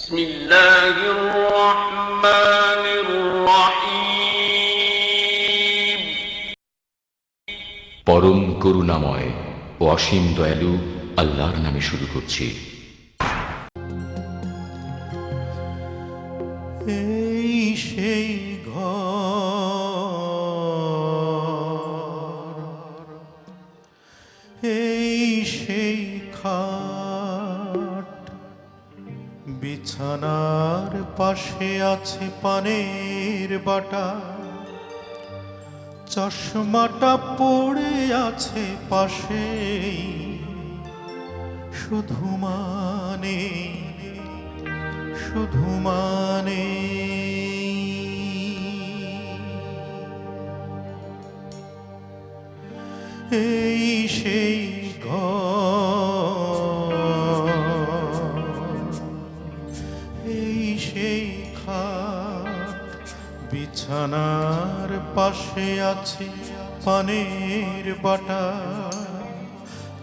বিসমিল্লাহির রহমানির রহিম। পরম করুণাময় ও অসীম দয়ালু আল্লাহর নামে শুরু করছি। এই সেই ঘর, এই সেই খাট, বিছানার পাশে আছে পানের বাটা, চশমাটা পড়ে আছে পাশে, শুধু মানে শুধু মানে এই সেই ঘর, এই সেই খাট, বিছানার পাশে আছে পানের বাটা,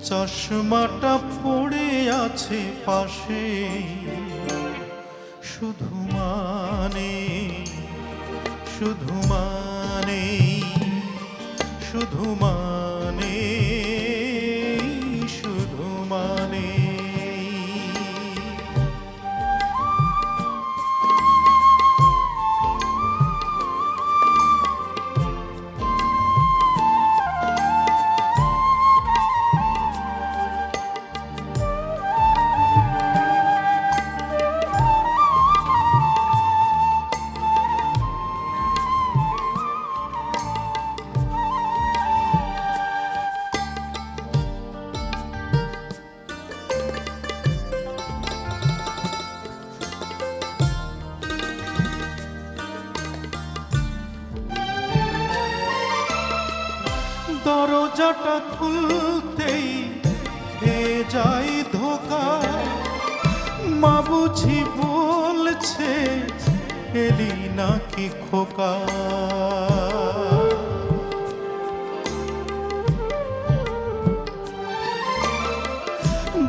চশমাটা পড়ে আছে পাশে, শুধু মানে শুধু মানে শুধু মানে শুধু মানে দরজাটা খুলতেই খেয়ে যাই ধোকা, মা বুঝি বলছে এলি নাকি খোকা।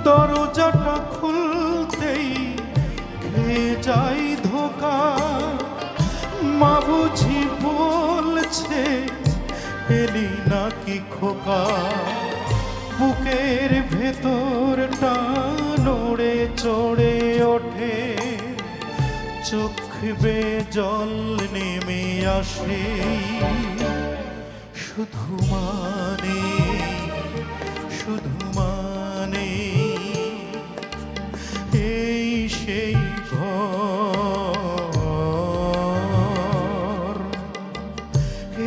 দরজাটা খুলতেই খেয়ে যাই ধোকা, মা বুঝি বলছে এলি নাকি খোকা। বুকের ভেতরটা নড়ে চড়ে ওঠে, চোখ বেয়ে জল নেমে আসে, শুধু মানে শুধু মানে এই সেই ঘর,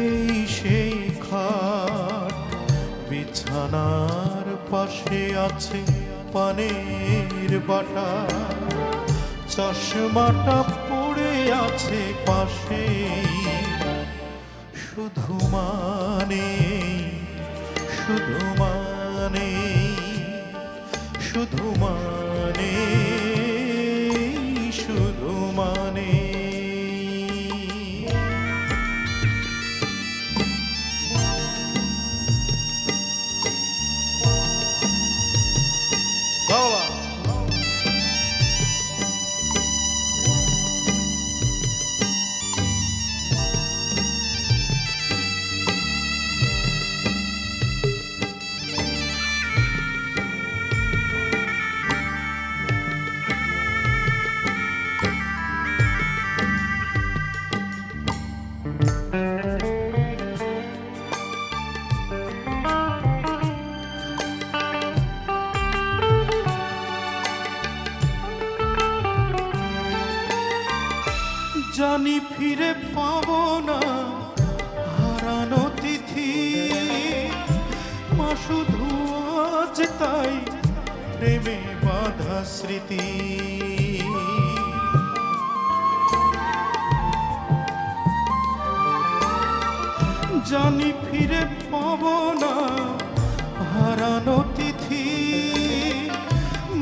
এই সেই খাট, বিছানার পাশে আছে পানের বাটা, চশমাটা পড়ে আছে পাশে, শুধু মানে শুধু মানে শুধু মানে শুধু মানে বাবা। জানি ফিরে পাবো না হারানো তিথি, মা শুধু আজ তাই প্রেমে বাঁধা স্মৃতি। জানি ফিরে পাবো না হারানো তিথি,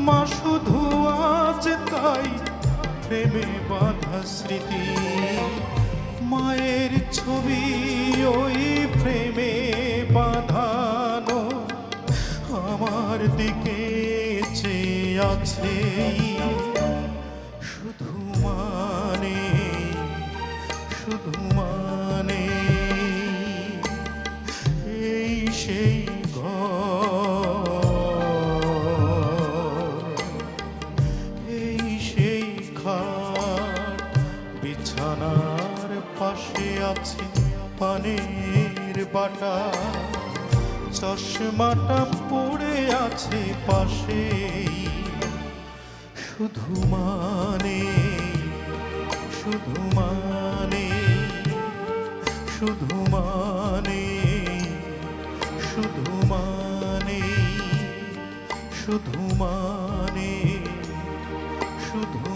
মা শুধু আজ তাই প্রেমে বাঁধা স্মৃতি। মায়ের ছবি ওই প্রেমে বাঁধানো, আমার দিকে চেয়ে আছে, শুধু মানে শুধু মানে এই সেই ঘর, এই সেই খাট, বিছানার পাশে আছে পানের বাটা, চশমাটা পড়ে আছে পাশেই। শুধু মানে শুধু মানে শুধু মানে শুধু মানে শুধু মানে শুধু